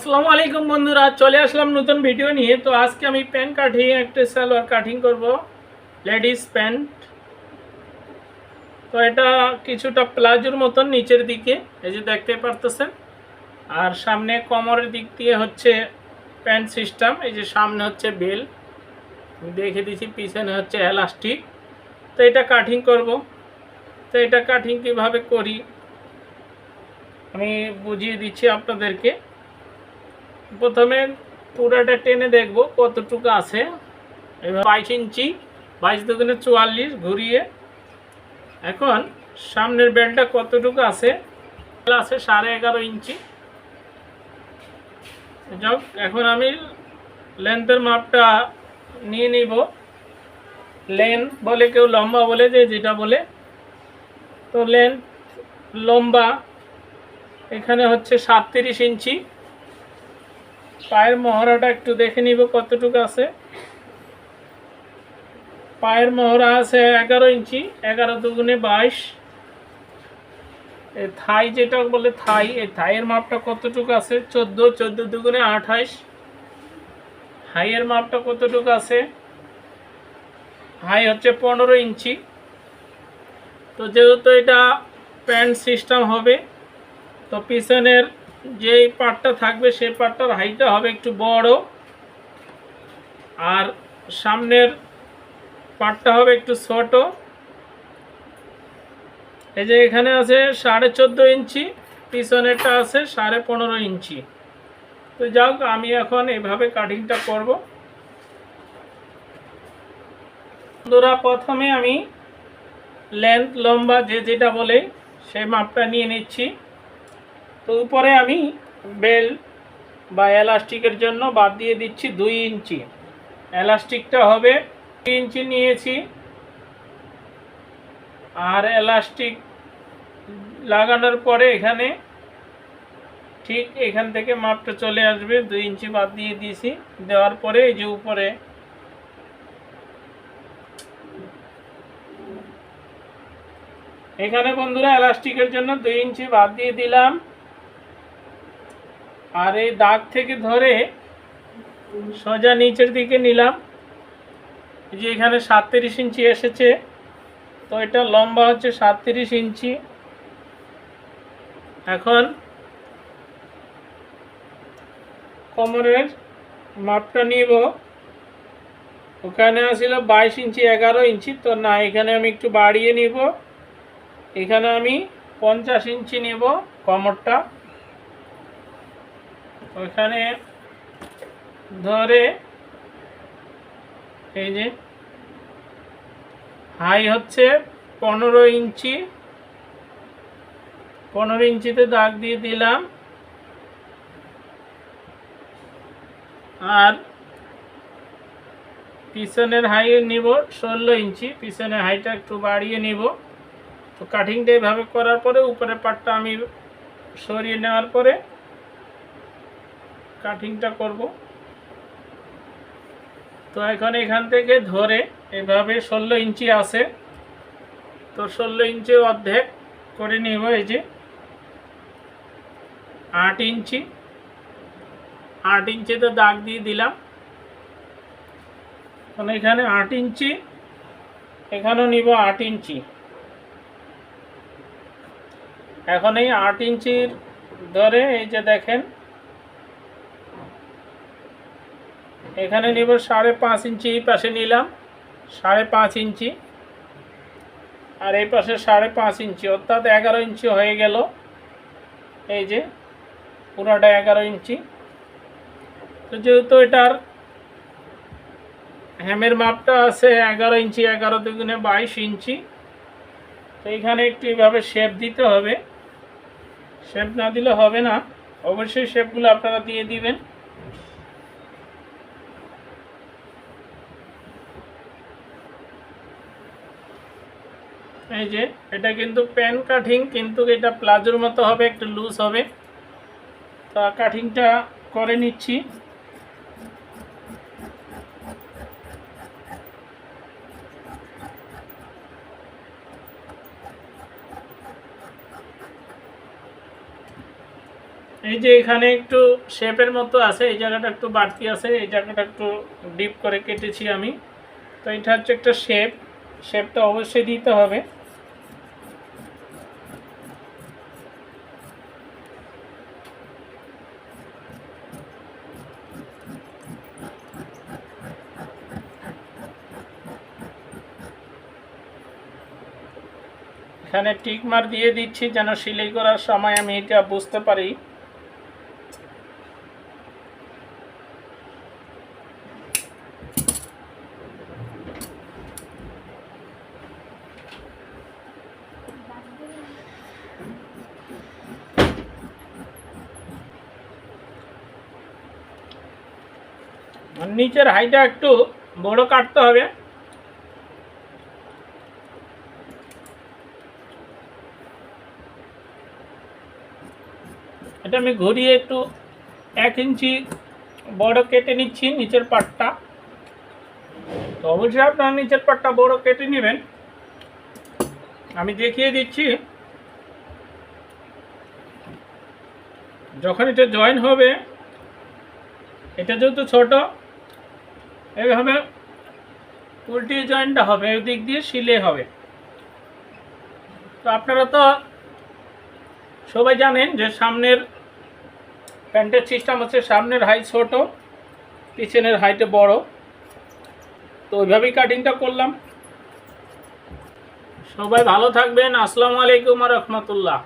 আসসালামু আলাইকুম বন্ধুরা, চলে আসলাম নতুন ভিডিও নিয়ে। তো আজকে আমি প্যান্ট কাটিং, একটা সালোয়ার কাটিং করব, লেডিস প্যান্ট। তো এটা কিছুটা প্লাজোর মতন নিচের দিকে, এই যে দেখতে পারতেছেন। আর সামনে কোমরের দিক দিয়ে হচ্ছে প্যান্ট সিস্টেম, এই যে সামনে হচ্ছে বেল দেখে দিয়েছি, পিছনে হচ্ছে এলাস্টিক। তো এটা কাটিং করব। তো এটা কাটিং কিভাবে করি আমি বুঝিয়ে দিচ্ছি আপনাদেরকে। প্রথমে পুরাটা টেনে দেখব কতটুকু আছে। এবার 22 ইঞ্চি, 22 দুগুণে 44 ঘুরিয়ে। এখন সামনের বেল্টটা কতটুকু আছে, আছে 11.5 ইঞ্চি। যাক, এখন আমি লেন্থের মাপটা নিয়ে নিব। লেন্থ বলে কেউ লম্বা বলে, যে যেটা বলে। তো লেন্থ লম্বা এখানে হচ্ছে 37 ইঞ্চি। পায়ের মহড়াটা একটু দেখে নিব কতটুকু আছে। পায়ের মহড়া আছে 11 ইঞ্চি, 11 দুগুণে 22। থাই যেটা বলে থাই, এই থাইয়ের মাপটা কতটুকু আছে 14, 14 দুগুণে 28। হাইয়ের মাপটা কতটুকু আছে, হাই হচ্ছে 15 ইঞ্চি। তো যেহেতু এটা প্যান্ট সিস্টেম হবে, তো পিছনের যেই পার্টটা থাকবে সেই পার্টটার হাইটটা হবে একটু বড়, আর সামনের পার্টটা হবে একটু ছোট। এই যে এখানে আছে 14.5 ইঞ্চি, পিছনেরটা আছে 15.5 ইঞ্চি। তো যাক, আমি এখন এইভাবে কাটিংটা করব। বন্ধুরা, প্রথমে আমি লেন্থ লম্বা যে যেটা বলে সেই মাপটা নিয়ে নিচ্ছি। তো উপরে আমি বেল্ট বা এলাস্টিকের জন্য বাদ দিয়ে দিচ্ছি 2 ইঞ্চি। এলাস্টিকটা হবে 2 ইঞ্চি নিয়েছি। আর এলাস্টিক লাগানোর পরে এখানে ঠিক এখান থেকে মাপটা চলে আসবে, 2 ইঞ্চি বাদ দিয়ে দিয়েছি। দেওয়ার পরে এই যে উপরে এখানে বন্ধুরা এলাস্টিকের জন্য 2 ইঞ্চি বাদ দিয়ে দিলাম। আর এই দাগ থেকে ধরে সোজা নিচের দিকে নিলাম। এই যে এখানে 37 ইঞ্চি এসেছে, তো এটা লম্বা হচ্ছে 37 ইঞ্চি। এখন কোমরের মাপটা নিব। ওখানে আসছিল 22 ইঞ্চি, 11 ইঞ্চি, তো না, এখানে আমি একটু বাড়িয়ে নিব। এখানে আমি 50 ইঞ্চি নেব কোমরটা। ওইখানে ধরে এই যে হাই হচ্ছে 15 ইঞ্চি, 15 ইঞ্চিতে দাগ দিয়ে দিলাম। আর পিছনের হাই নিব 16 ইঞ্চি, পিছনের হাইটা একটু বাড়িয়ে নিব। তো কাটিংটা এভাবে করার পরে উপরের পাটটা আমি সরিয়ে নেওয়ার পরে কাটিংটা করব। তো এখন এখান থেকে ধরে এভাবে 16 ইঞ্চি আছে, তো 16 ইঞ্চি অর্ধেক করে নিব। এই যে 8 ইঞ্চি, 8 ইঞ্চিতে দাগ দিয়ে দিলাম। এখন এখানে 8 ইঞ্চি, এখানেও নিব 8 ইঞ্চি। এখন এই 8 ইঞ্চির ধরে এই যে দেখেন এখানে নিব 5.5 ইঞ্চি। এই পাশে নিলাম 5.5 ইঞ্চি, আর এই পাশে 5.5 ইঞ্চি, অর্থাৎ 11 ইঞ্চি হয়ে গেল। এই যে পুরোটা 11 ইঞ্চি। তো যেহেতু এটার হ্যামের মাপটা আছে 11 ইঞ্চি, 11 দুগুণে 22 ইঞ্চি, তো এখানে একটু এইভাবে শেপ দিতে হবে। শেপ না দিলে হবে না, অবশ্যই শেপগুলো আপনারা দিয়ে দিবেন। এই যে এটা কিন্তু প্যান কাটিং, কিন্তু এটা প্লাজোর মতো হবে, একটু লুজ হবে। তো কাটিংটা করে নিচ্ছি। এই যে এখানে একটু শেপের মতো আছে, এই জায়গাটা একটু বাড়তি আছে, এই জায়গাটা একটু ডিপ করে কেটেছি আমি। তো এটা হচ্ছে একটা শেপটা অবশ্যই দিতে হবে। এখানে টিক মার্ক দিয়ে দিচ্ছি যেন সেলাই করার সময় আমি এটা বুঝতে পারি। নিচের হাইটা একটু বড় কাটতে হবে। এটা আমি ঘুরিয়ে একটু 1 ইঞ্চি বড় কেটে নিচ্ছি নিচের পাটটা। তো অবশ্যই আপনারা নিচের পাটটা বড় কেটে নেবেন। আমি দেখিয়ে দিচ্ছি। যখন এটা জয়েন হবে, এটা যেহেতু ছোট, এইভাবে উল্টিয়ে জয়েনটা হবে, এই দিক দিয়ে সিলে হবে। তো আপনারা তো সবাই জানেন যে সামনের প্যান্টের সিস্টেম হচ্ছে সামনের হাইট ছোট, পিছনের হাইটে বড়। তো ওইভাবেই কাটিংটা করলাম। সবাই ভালো থাকবেন। আসসালামু আলাইকুম ওয়া রাহমাতুল্লাহ।